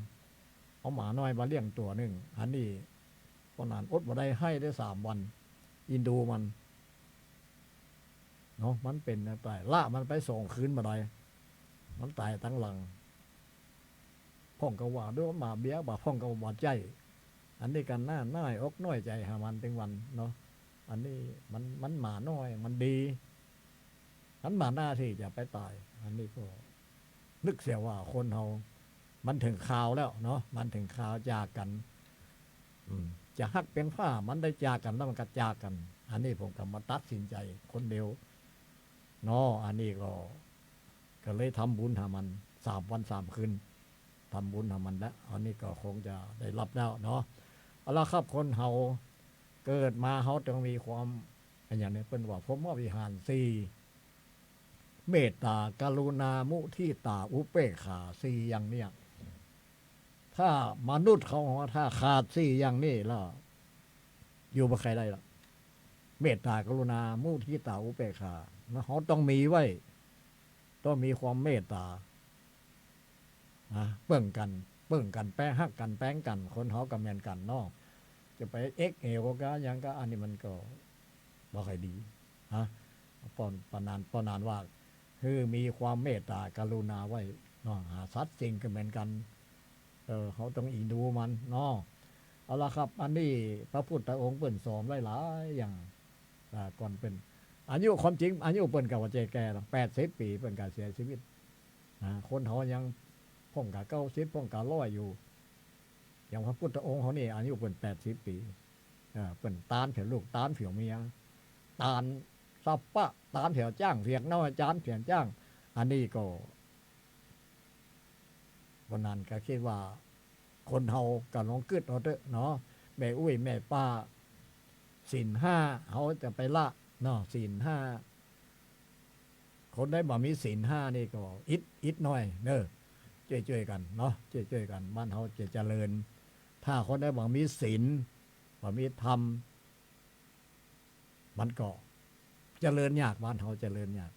เอาหมาน้อยมาเลี้ยงตัวหนึ่งอันนี้ปนานอดมาได้ให้ได้3 วันอินดูมันเนาะมันเป็นตายละมันไป2 คืนมาได้มันตายทั้งหลังพ่องก็ว่าด้วยมาเบี้ยบ่าพ่องก็ว่าใจ อันนี้กันน้อยอกน้อยใจหามันถึงวันเนาะอันนี้มันหมาน้อยมันดีอันหมาหน้าที่จะไปตายอันนี้ก็นึกเสียว่าคนเรามันถึงข่าวแล้วเนาะมันถึงข่าวจากกันจะฮักเป็นผ้ามันได้จากกันแล้วมันก็จากกัน อันนี้ผมก็มาตัดสินใจคนเดียวเนาะอันนี้ก็เลยทำบุญหามัน3 วัน 3 คืนทำบุญหามันแล้วอันนี้ก็คงจะได้รับแล้วเนาะเอาละครับคนเฮาเกิดมาเฮาต้องมีความอย่างนี้เป็นว่าผมว่าวิหาร4เมตตากรุณามุทิตาอุเบกขา4อย่างเนี้ยถ้ามนุษย์เขาว่าถ้าขาด4อย่างนี้แล้วอยู่บ่ใครได้ละเมตตากรุณามุทิตาอุเบกขาเขาต้องมีไว้ต้องมีความเมตตาเบิ่งกันแป้งฮักกันแป้งกันคนเขากับแมนกันเนาะจะไปเอ็กเอวก็ยังก็อันนี้มันก็บ่ค่อยดีปอนานว่าคือมีความเมตตากรุณาไว้เนาะสัตว์สิ่งก็เหมือนกันเขาต้องอีดูมันเนาะเอาละครับอันนี้พระพุทธองค์เปิ่นสอนไว้หลายอย่างก่อนเป็นอายุความจริงอายุเปิ่นกับว่าเจแก่80 ปีเปิ่นการเสียชีวิตคนเขายังพ่องกับ90พ่องกับ100อยู่อย่างพระพุทธองค์เขานี่อายุเปิ่น80 ปีเปิ่นตานเผียวลูกตานเผียวเมียตานซับปะตานเผียวจ้างเพียกน้อยจานเผียนจ้างอันนี้ก็วันนั้นก็คิดว่าคนเฮาก็ลองกึดเอาเถอะเนาะแม่อุ้ยแม่ป้าศีล5เขาจะไปละเนาะศีล5คนได้บ่มีศีล5นี่ก็อิดน้อยเด้อช่วยกันเนาะช่วยกันบ้านเฮาจะเจริญถ้าคนได้บ่มีศีลบ่มีธรรมมันก็เจริญยากบ้านเฮาเจริญยาก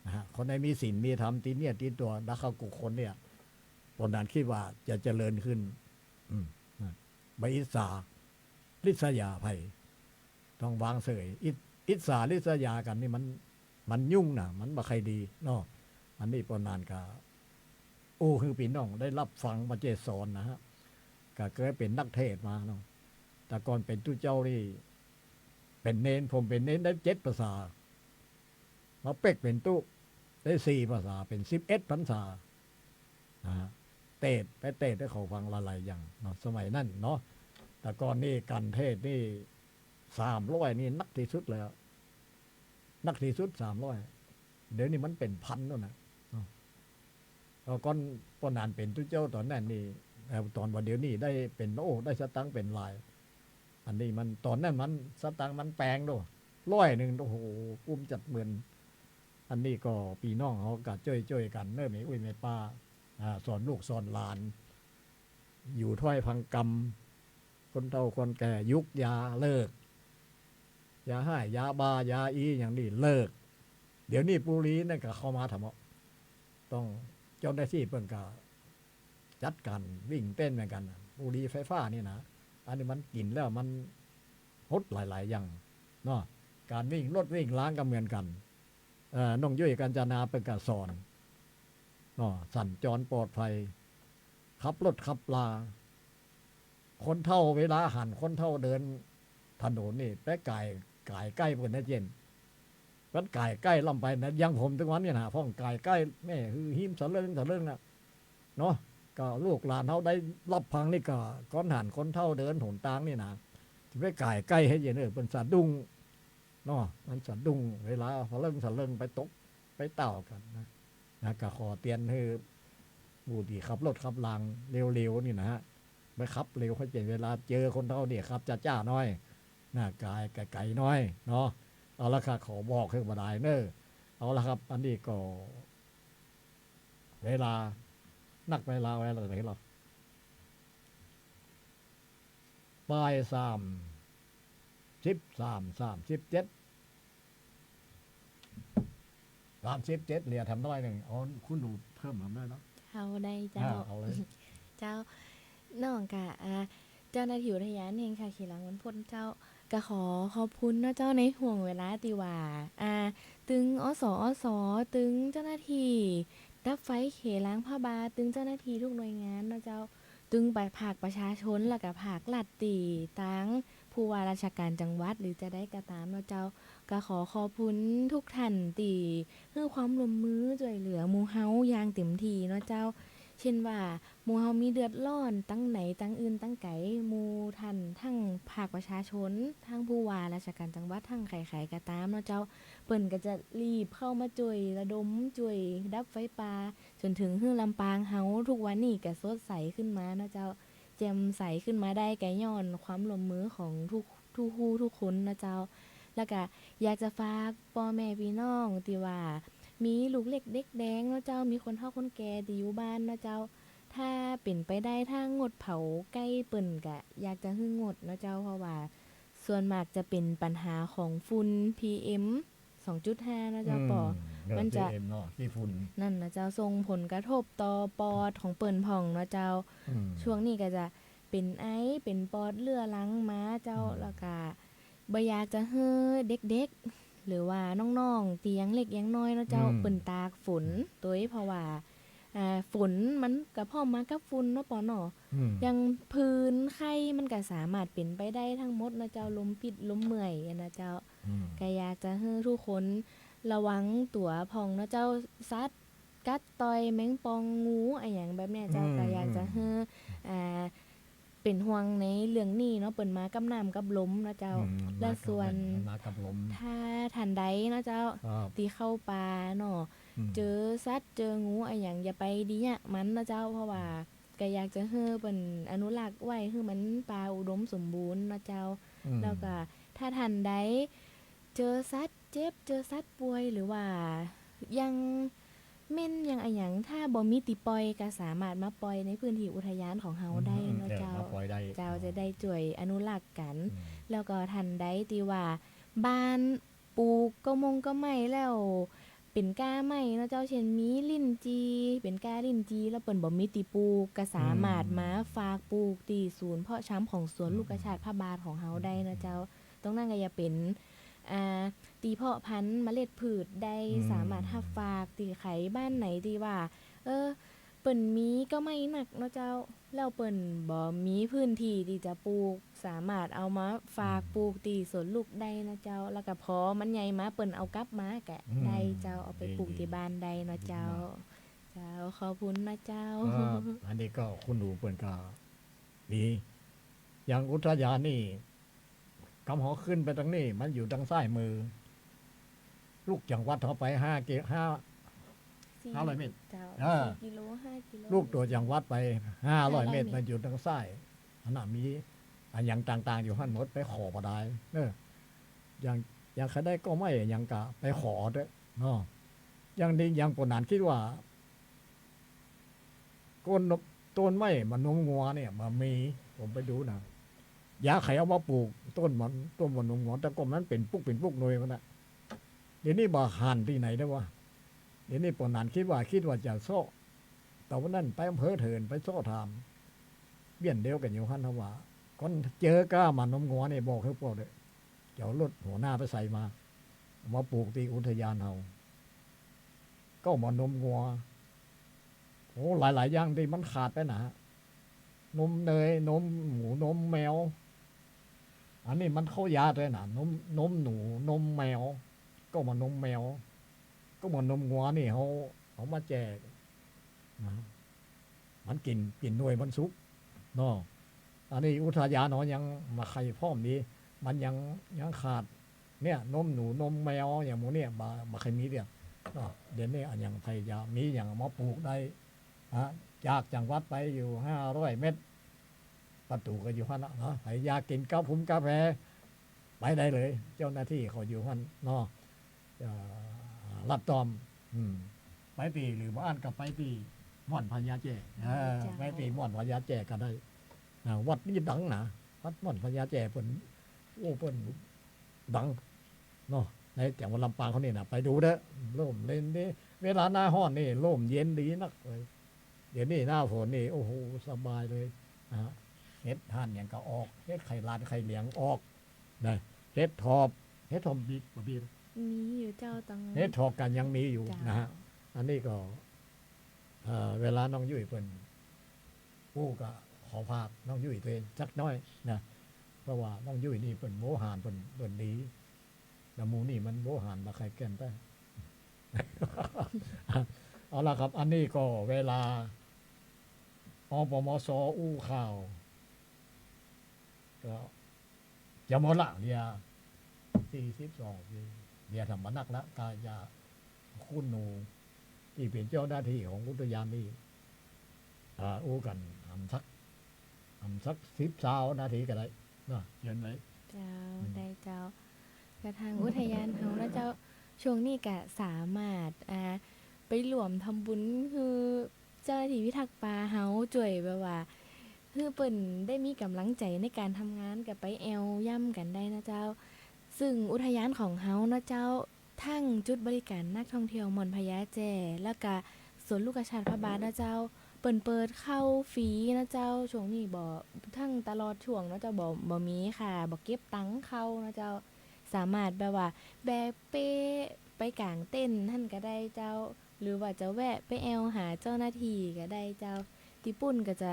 นะฮะคนได้มีศีลมีธรรมตีเนี่ยตีตัวนักเข้ากุคนเนี่ยปนนั้นคิดว่าจะเจริญขึ้นใบอิสาลิษยาภัยต้องวางเสยอิสาลิษยากันนี่มันยุ่งนะมันบ่ใครดีเนาะอันนี้ปนนั้นก็คือพี่น้องได้รับฟังมาเจสอนนะฮะก็เคยเป็นนักเทศมาเนาะแต่ก่อนเป็นตู้เจ้านี่เป็นเนนผมเป็นเนนได้7 ภาษามาเป็กเป็นตู้ได้4 ภาษาเป็น11 พรรษาเทศให้เขาฟังหลายๆอย่างเนาะสมัยนั้นเนาะแต่ก่อนนี่การเทศนี่300นี่นักที่สุดแล้วนักที่สุด300เดี๋ยวนี้มันเป็นพันแล้วนะแล้วก่อนปนานเป็นตู้เจ้าตอนนั้นนี่ตอนวันเดี๋ยวนี้ได้เป็นได้สตังค์เป็นลายอันนี้มันตอนนั้นมันสตังค์มันแปลงด้วย100โอ้โหกุ้มจัดเหมือนอันนี้ก็พี่น้องเขาก็ช่วยกันเนิ่มไม่อุ้ยไม่ป้าสอนลูกสอนหลานอยู่ถ้อยพังกรรมคนเฒ่าคนแก่ยุกยาเลิกยาให้ยาบายาอีอย่างนี้เลิกเดี๋ยวนี้ปุรีนั่นก็เข้ามาทำต้องเจ้าหน้าที่เพิ่งก็จัดการวิ่งเต้นเหมือนกันปุรีไฟฟ้านี่นะอันนี้มันกินแล้วมันฮดหลายๆอย่างเนาะการวิ่งรถวิ่งล้างก็เหมือนกันน้องยุ้ยกัญจนาเป็นการสอนสัญจรปลอดภัยขับรถขับลาคนเท่าเวลาหันคนเท่าเดินถนนนี่แปะไก่ใกล้เพื่อนนะเจนมันไก่ใกล้ลำไปนะยังผมถึงวันนี้นะพ่องไก่ใกล้แม่คือหิมสะเรื่องนะเนาะก็ลูกหลานเขาได้รับพังนี่ก็ก้อนหันคนเท่าเดินหนตางนี่นะที่ไปไก่ใกล้ให้เย็นเป็นสะดุ้งเนาะมันสะดุ้งเวลาพอเริ่มไปตกไปเต่ากันนะก็ขอเตียนให้บูดีขับรถขับลางเร็วๆนี่นะฮะไปขับเร็วเขาเจนเวลาเจอคนเท่าเนี่ยขับจ้าน้อยหน้ากายไก่น้อยเนาะเอาละค่ะขอบอกให้มาได้เนอะเอาละครับอันนี้ก็เวลานักเวลาไหนเราบ่าย37 เหรียญทำได้หนึ่งเอาคุณดูเพิ่มทำได้เนาะเอาได้เจ้าเอาเลยเจ้าน้องกะเจ้าหน้าที่อุทยานแห่งชาติเขตหลังวันพ้นเจ้าก็ขอขอบคุณเนาะเจ้าในห่วงเวลาติว่าตึงอสตึงเจ้าหน้าที่ดับไฟเขตล้างผ้าบาตึงเจ้าหน้าที่ทุกหน่วยงานเนาะเจ้า ตึงไปภาคประชาชนแล้วก็ภาครัฐตีตั้งผู้ว่าราชการจังหวัดหรือจะได้ก็ตามเนาะเจ้าก็ขอขอบคุณทุกท่านตีให้ความร่วมมือช่วยเหลือหมู่เฮาอย่างเต็มที่เนาะเจ้า เช่นว่าหมู่เฮามีเดือดร้อนตั้งไหนตั้งอื่นตั้งไกหมู่ท่านทั้งภาคประชาชนทั้งผู้ว่าราชการจังหวัดทั้งไขๆก็ตามเนาะเจ้าเปิ้นก็จะรีบเข้ามาช่วยระดมช่วยดับไฟป่าจนถึงลำปางเฮาทุกวันนี้ก็สดใสขึ้นมาเนาะเจ้าแจ่มใสขึ้นมาได้ก็ย้อนความร่วมมือของทุกฮู้ทุกคนนะเจ้าแล้วก็อยากจะฝากพ่อแม่พี่น้องที่ว่ามีลูกเล็กเด็กแดงเนาะเจ้ามีคนเฒ่าคนแก่ที่อยู่บ้านเนาะเจ้าถ้าเป็นไปได้ถ้างดเผาใกล้เปิ้นก็อยากจะให้งดเนาะเจ้าเพราะว่าส่วนมากจะเป็นปัญหาของฝุ่น PM 2.5นะเจ้าปอมันจะ เนาะที่ฝุ่น นั่นนะเจ้าส่งผลกระทบต่อปอดของเปิ่นผ่องเนาะเจ้าช่วงนี้ก็จะเป็นไอเป็นปอดเลือรังม้าเจ้าแล้วก็บ่อยากจะเฮ้อเด็กๆหรือว่าน้องๆตียังเล็กยังน้อยเนาะเจ้าเปิ่นตากฝนตัวเพราะว่าฝนมันก็พร้อมมากับฝุ่นเนาะปอเนาะยังพื้นไข้มันก็สามารถเป็นไปได้ทั้งหมดเนาะเจ้าลมพิษลมเมื่อยนะเจ้าก็อยากจะให้ทุกคนระวังตัวพองเนาะเจ้าสัตว์กัดต่อยแมงปองงูอะไรอย่างแบบเนี้ยเจ้าก็อยากจะให้เป็นห่วงในเรื่องนี้เนาะเปิ่นมากับน้ำกับลมเนาะเจ้าและส่วนถ้าทันใดเนาะเจ้าที่เข้าป่าเนาะเจอสัตว์เจองูอะไรอย่างอย่าไปดิเนี่ยมันเนาะเจ้าเพราะว่าก็อยากจะให้เปิ่นอนุรักษ์ไว้ให้มันป่าอุดมสมบูรณ์เนาะเจ้าแล้วก็ถ้าทันใดเจอสัตว์เจ็บเจอสัตว์ป่วยหรือว่ายังเม่นยังอะหยังถ้าบ่มีติปล่อยก็สามารถมาปล่อยในพื้นที่อุทยานของเฮาได้เนาะเจ้าเจ้าจะได้ช่วยอนุรักษ์กันแล้วก็ทันใดที่ว่าบ้านปลูกก็มงก็ไม่แล้วเป็นก้าไม้เนาะเจ้าเช่นมีลิ้นจีเป็นก้าลิ้นจีแล้วเปิ้นบ่มีติปลูกก็สามารถมาฝากปลูกที่ศูนย์เพาะชำของสวนลูกกระชาติพระบาทของเฮาได้เนาะเจ้าตรงนั้นก็อย่าเป็นตีเพาะพันธุ์เมล็ดพืชได้สามารถรับฝากตีไขบ้านไหนที่ว่าเปิ้นมีก็ไม่หนักเนาะเจ้าแล้วเปิ้นบ่มีพื้นที่ที่จะปลูกสามารถเอามาฝากปลูกตีสวนลูกได้นะเจ้าแล้วก็พอมันใหญ่มาเปิ้นเอากลับมาแกะได้เจ้าเอาไปปลูกที่บ้านได้เนาะเจ้าเจ้าขอบคุณนะเจ้าอันนี้ก็คุณดูเปิ้นก็ดีอย่างอุทยานนี่กำหอขึ้นไปตรงนี้มันอยู่ทางซ้ายมือลูกจังหวัดเขาไป500 เมตร4 กิโล5 กิโลลูกตัวจังหวัดไป500 เมตรมันอยู่ทางซ้ายอันนั้นมีอันอย่างต่างๆอยู่หั่นหมดไปขอบ่ได้อย่างใครได้ก็ไม่อย่างกะไปขอด้วยเนาะอย่างนี้อย่างปนนั้นคิดว่าก้นต้นไม้มันนมงัวเนี่ยมันมีผมไปดูนะยาไขเอามาปลูกต้นมันนมงัวแต่ก็มันเป็นปุกหน่วยมันนะเดี๋ยวนี้บ่หันที่ไหนได้วะเดี๋ยวนี้ปนนั้นคิดว่าจะโซ่แต่วันนั้นไปอำเภอเถินไปโซ่ทามเบี้ยนเดียวกันอยู่หั่นทว่าคนเจอก้ามันนมงัวเนี่ยบอกให้พวกเด้อเดี๋ยวรถหัวหน้าไปใส่มาปลูกที่อุทยานเฮาก็มันนมงัวโอ้หลายอย่างที่มันขาดไปนะนมเนยนมหมูนมแมวอันนี้มันเข้ายาด้วยนะนมหนูนมแมวก็มันนมแมวก็มันนมงัวนี่เขามาแจกนะมันกินหน่วยมันสุกเนาะอันนี้อุทยานเนาะยังมาใครพร้อมดีมันยังขาดเนี่ยนมหนูนมแมวอย่างหมูเนี่ยมาใครมีเดียวเดี๋ยวนี้อันยังพยายามมีอย่างมาปลูกได้จากจังหวัดไปอยู่500 เมตรประตูก็อยู่หั่นเนาะใครอยากกินกาแฟไปได้เลยเจ้าหน้าที่เขาอยู่หั่นเนาะรับตอมไปตีหรือว่าอ่านกับไปตีม่อนพญาแจไปตีม่อนพญาแจก็ได้วัดนี้ดังนะวัดม่อนพญาแจเพิ่นโอ้เพิ่นดังเนาะในจังหวัดลำปางเขานี่นะไปดูเด้อร่มเล่นนี่เวลาหน้าร้อนนี่ร่มเย็นดีนักเลยเดี๋ยวนี้หน้าฝนนี่โอ้โหสบายเลยเฮ็ดห่านอย่างก็ออกเฮ็ดไข่ลานไข่เหลียงออกนะเฮ็ดทอบบีมีอยู่เจ้าตังเฮ็ดทอบกันยังมีอยู่นะฮะอันนี้ก็เวลาน้องยุ้ยเพิ่นผู้ก็ อภาพน้องยุ้ยตัวเองสักน้อยนะเพราะว่าน้องยุ้ยนี่เป็นโบหารเป็นดีแต่หมูนี่มันโบหารมาใครเกินไป เอาละครับ อันนี้ก็เวลาอปมสอู้ข่าวก็จะหมดละเรีย42ปีเรียธรรมนักละกายาคุณหนูที่เป็นเจ้าหน้าที่ของอุทยานนี่อู้กันทำสัก10 นาทีก็ได้นะเชิญเลย เจ้าได้เจ้ากระทางอุทยานเฮาแล้วเจ้าช่วงนี้ก็สามารถไปรวมทำบุญคือเจ้าหน้าที่พิทักษ์ป่าเฮาช่วยแบบว่าคือเปิ่นได้มีกำลังใจในการทำงานกับไปแอลย่ำกันได้นะเจ้าซึ่งอุทยานของเฮานะเจ้าทั้งจุดบริการนักท่องเที่ยวม่อนพญาแจแล้วก็สวนลูกกระชาดพระบาทนะเจ้าเปิดเข้าฟรีนะเจ้าช่วงนี้บ่ทั้งตลอดช่วงนะเจ้าบ่มีค่ะบ่เก็บตังค์เข้านะเจ้าสามารถแบบว่าแบกเป้ไปกางเต้นท่านก็ได้เจ้าหรือว่าจะแวะไปแอลหาเจ้าหน้าที่ก็ได้เจ้าที่ปุ่นก็จะ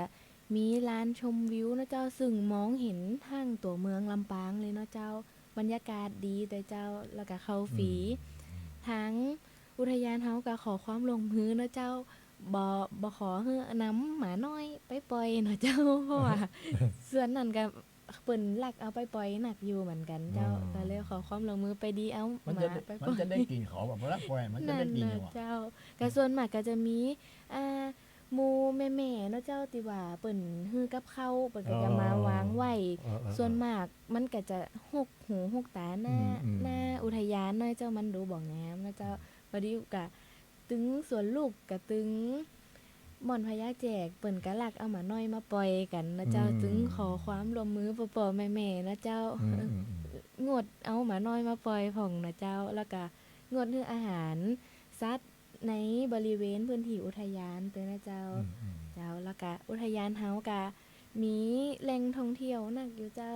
มีลานชมวิวนะเจ้าซึ่งมองเห็นทั้งตัวเมืองลำปางเลยเนาะเจ้าบรรยากาศดีแต่เจ้าแล้วก็เข้าฟรีทั้งอุทยานเฮาก็ขอความร่วมมือเนาะเจ้าบ่ขอให้น้ำหมาน้อยไปปล่อยเนาะเจ้าเพราะว่า ส่วนนั้นก็เปิ่นลักเอาไปปล่อยหนักอยู่เหมือนกันเจ้าก็เลยขอความร่วมมือไปดีเอาหมาไปปล่อย มันจะได้กินเขาแบบว่าปล่อยมันจะได้กิน นั่น เหรอ น่ะเจ้าก็ส่วนมากก็จะมีหมู่แม่ๆเนาะเจ้าที่ว่าเปิ่นฮือกับข้าวเปิ่นก็จะมาวางไว้ส่วนมากมันก็จะหกหูหกตาหน้าอุทยานเนาะเจ้ามันดูบ่งามเนาะเจ้าพอดีก็ตึงสวนลูกก็ตึงม่อนพญาแจกเปิ่นก็ลักเอาหมาน้อยมาปล่อยกันนะเจ้าถึงขอความร่วมมือปอๆแม่ๆนะเจ้างดเอาหมาน้อยมาปล่อยผ่องนะเจ้าแล้วก็งดเรื่องอาหารสัตว์ในบริเวณพื้นที่อุทยานเตือนนะเจ้าเจ้าแล้วก็อุทยานเฮาก็มีแหล่งท่องเที่ยวนักอยู่เจ้า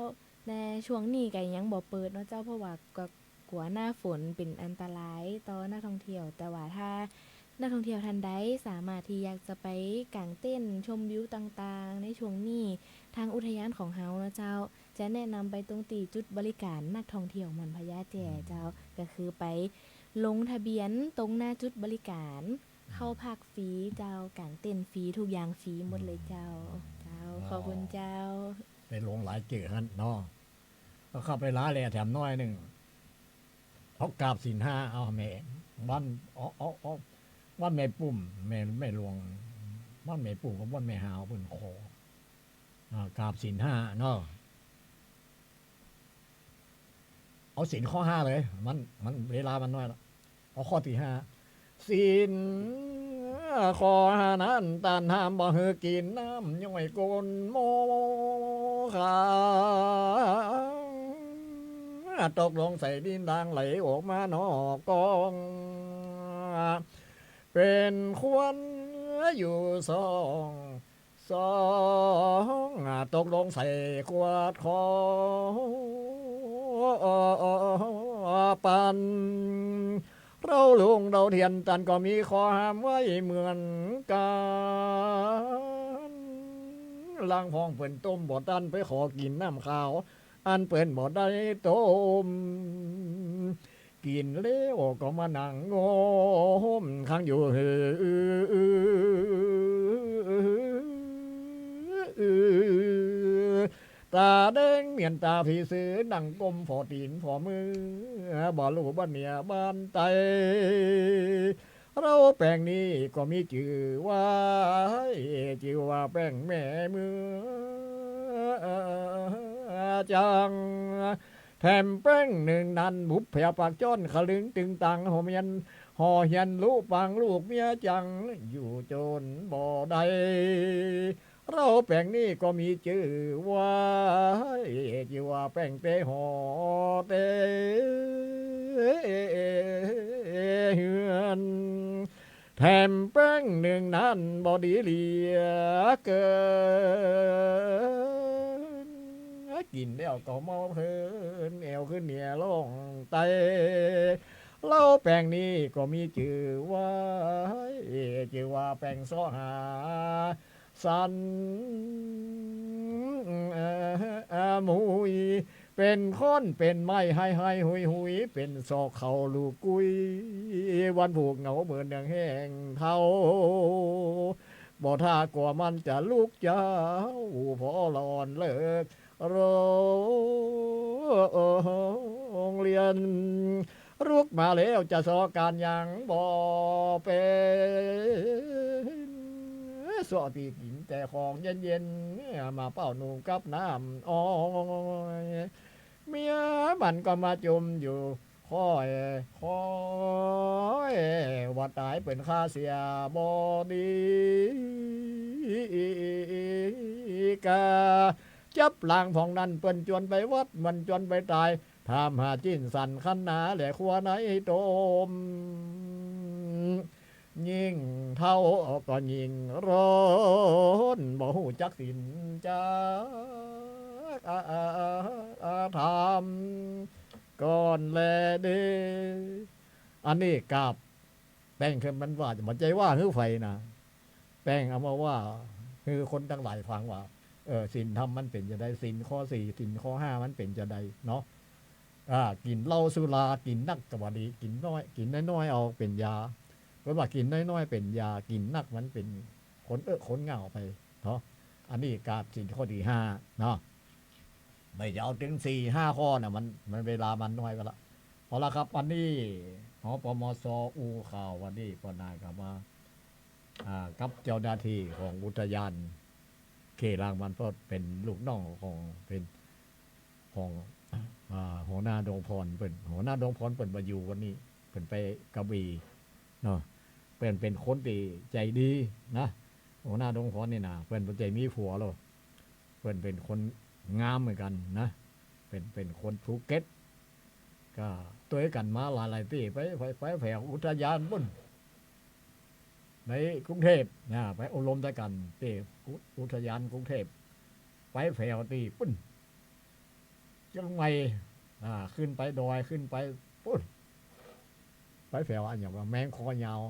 ในช่วงนี้ก็ยังบ่เปิดเนาะเจ้าเพราะว่าก็กลัวหน้าฝนเป็นอันตรายต่อนักท่องเที่ยวแต่ว่าถ้านักท่องเที่ยวท่านใดสามารถที่อยากจะไปกางเต้นชมวิวต่างๆในช่วงนี้ทางอุทยานของเฮานะเจ้าจะแนะนำไปตรงตีจุดบริการนักท่องเที่ยวม่อนพญาแจเจ้าก็คือไปลงทะเบียนตรงหน้าจุดบริการเข้าพักฟรีเจ้ากางเต้นฟรีทุกอย่างฟรีหมดเลยเจ้าขอบคุณเจ้า ไปลงหลายเจือฮันเนาะก็เข้าไปร้านแหล่แถมน้อยหนึ่งเขากราบศีล 5เอาแม่บ้านบ้านแม่ปุ่มแม่หลวงบ้านแม่ปุ่มกับบ้านแม่หาวเพิ่นขอกราบศีล 5เนาะเอาศีลข้อ 5เลยมันเวลามันน้อยแล้วเอาข้อที่ 5ศีลข้อ5นั้นต้านห้ามบ่ให้กินน้ำย่อยโกนโมขาตกลงใส่ดินดังไหลออกมานอกกองเป็นควรอยู่สองตกลงใส่ขวดคอปันเราลุงเราเทียนตันก็มีข้อห้ามไว้เหมือนกันล้างพองเปิ่นต้มบ่ตันไปขอกินน้ำขาวอันเปิ่นบ่ได้ต้มกินแล้วก็มานั่งงมข้างอยู่ตาแดงเมียนตาผีซื้อนั่งกลมพอตีนพอมือบ่ลูบ้านเนี่ยบ้านไตเราแป้งนี้ก็มีชื่อว่าแป้งแม่มือจังแถมแป้งหนึ่งนันบุบเพียปากจ้อนขลึงตึงตังหอมยันห่อเฮียนลูกปังลูกเมียจังอยู่จนบ่ได้เราแป้งนี้ก็มีชื่อว่าแป้งเตห่อเตเฮือนแถมแป้งหนึ่งนั้นบอดีเหลียเกินกินแล้วก็มอเพลินแอวขึ้นเหนียล่องไตเล่าแป้งนี้ก็มีชื่อว่าแป้งซ้อหาสัน มุยเป็นค้นเป็นไม้ให้หุยหุยเป็นซอกเขาลูกกุยวันผูกเหงาเหมือนอย่างแห้งเท่าบ่ท่ากว่ามันจะลูกเจ้าพอหลอนเลิกโรงเรียนรุกมาแล้วจะสอการยังบ่เป็นสอตีกินแต่ของเย็นๆมาเป้าหนูกับน้ำอ้อยเมียมันก็มาจมอยู่คอยว่าตายเป็นข้าเสียบอดีกาจับลางของนั้นเปิ้นจวนไปวัดมันจวนไปตายทำหาจิ้นสันขันหนาแหละขัวไหนโตมยิ่งเท่าก็ยิ่งร้อนบ่หูจักสินจักทำก่อนแลเดอันนี้กาบแป้งคือมันว่าจะมันใจว่าคือไฟนะแป้งเอามาว่าคือคนทั้งหลายฟังว่าศีลธรรมมันเป็นจะได้ศีลข้อ4ศีลข้อ5มันเป็นจะได้เนาะกินเหล้าสุรากินนักกว่าดีกินน้อยกินน้อยๆเอาเป็นยาเพราะว่ากินน้อยๆเป็นยากินนักมันเป็นขนเหงาไปเนาะอันนี้กาบศีลข้อที่5เนาะไม่จะเอาถึง4-5 ข้อน่ะมันเวลามันน้อยก็ละพอละครับวันนี้หปมสอูข่าววันนี้ปนายกับมากับเจ้าหน้าที่ของอุทยานเขตรางมันเพราะเป็นลูกน้องของเป็นของหัวหน้าดงพรเป็นหัวหน้าดงพรเป็นมาอยู่วันนี้เป็นไปกระบี่เนาะเป็นคนที่ใจดีนะหัวหน้าดงพรนี่นะเป็นใจมีผัวแล้วเป็นคนงามเหมือนกันนะเป็นคนภูเก็ตก็ตัวกันมาหลายที่ไปแผ่อุทยานบุญในกรุงเทพนะไปอบรมด้วยกันที่อุทยานกรุงเทพไปแผ่ที่ปุ้นจังไงขึ้นไปดอยขึ้นไปปุ้นไปแผ่อันอย่างว่าแมงคอยาว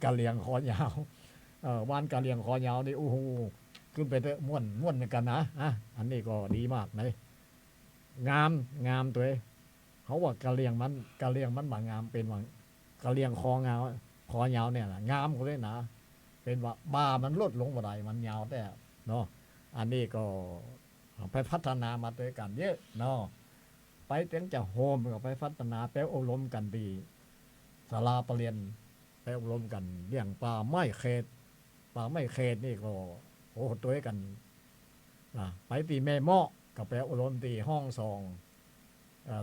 กะเหลี่ยงคอยาวบ้านกะเหลี่ยงคอยาวนี่โอ้โหขึ้นไปเถอะม่วนกันนะอันนี้ก็ดีมากเลยงามตัวเขาว่ากะเหลี่ยงมันบางงามเป็นว่ากะเหลี่ยงคอยาวเนี่ยนะงามก็เลยนะเป็นว่าบ้ามันลดลงบ่ได้มันยาวแต่เนาะอันนี้ก็ไปพัฒนามาด้วยกันเยอะเนาะไปถึงจะโฮมก็ไปพัฒนาไปอบรมกันดีศาลาปเรียนไปอบรมกันเรื่องป่าไม้เขตนี่ก็โอ้ตัวกันไปตีแม่เมาะก็ไปอบรมตีห้อง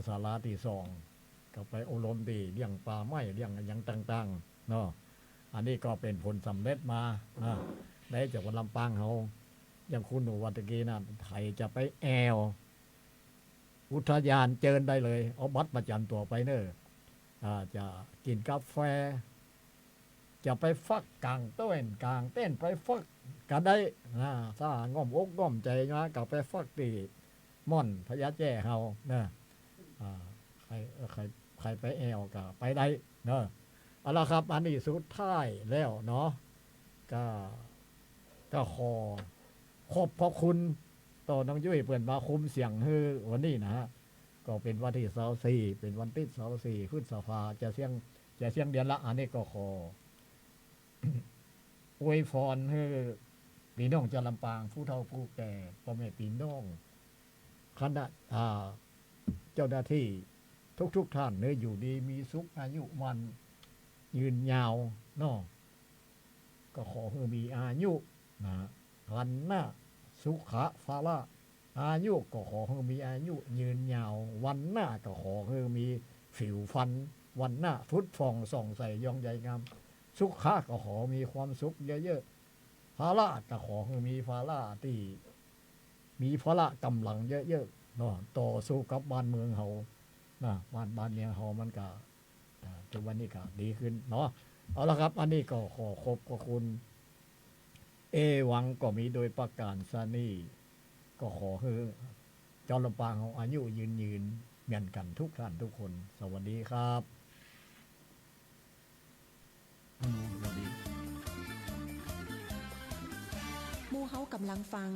ศาลาตีก็ไปอบรมตีเรื่องป่าไม้เรื่องอย่างต่างๆเนาะอันนี้ก็เป็นผลสำเร็จมาได้จากวันลำปางเขาอย่างคุณหนูวัตกี้นะไทยจะไปแอลอุทยานเจิญได้เลยเอาบัตรประจำตัวไปเนอะจะกินกาแฟจะไปฟักกลางเต้นไปฟักกันได้ถ้าง่อมอกง่อมใจนะกับไปฟักตีม่อนพญาแจ้เฮาเนอะใครไปแอลก็ไปได้เนอะเอาละครับอันนี้สุดท้ายแล้วเนาะก็ขอบพระคุณต่อน้องยุ้ยเปิดมาคุมเสียงให้วันนี้นะฮะก็เป็นวันที่24เป็นวันที่24พฤษภาจะเสียงเดือนละอันนี้ก็ขออวยพรให้พี่น้องจะลำปางผู้เฒ่าผู้แก่พ่อแม่พี่น้องคณะเจ้าหน้าที่ทุกท่านเนี่ยอยู่ดีมีสุขอายุมันยืนยาวเนาะก็ขอให้มีอายุนะพันหน้าสุขะฟาละอายุก็ขอให้มีอายุยืนยาววันหน้าก็ขอให้มีผิวฟันวันหน้าฟุตฟองส่องใส่ยองใหญ่งามสุขะก็ขอมีความสุขเยอะๆฟาละก็ขอให้มีฟาละที่มีฟาละกำลังเยอะๆเนาะต่อสู้กับบ้านเมืองเขานะบ้านเมืองเขามันก็ทุกวันนี้ก็ดีขึ้นเนาะเอาละครับอันนี้ก็ขอขอบคุณหวังก็มีโดยประการซานี่ก็ขอให้เจ้าลำปางของอายุยืนเหมือนกันทุกท่านทุกคนสวัสดีครับสวัสดี มู่เฮากำลังฟัง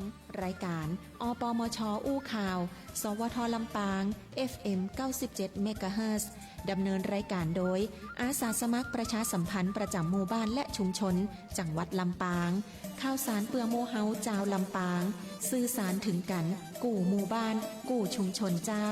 รายการอปมชอู้ข่าวสวทลำปาง FM 97 MHz ดำเนินรายการโดยอาสาสมัครประชาสัมพันธ์ประจำหมู่บ้านและชุมชนจังหวัดลำปางข่าวสารเปื้อหมู่เฮาเจ้าลำปางสื่อสารถึงกันกู้หมู่บ้านกู้ชุมชนเจ้า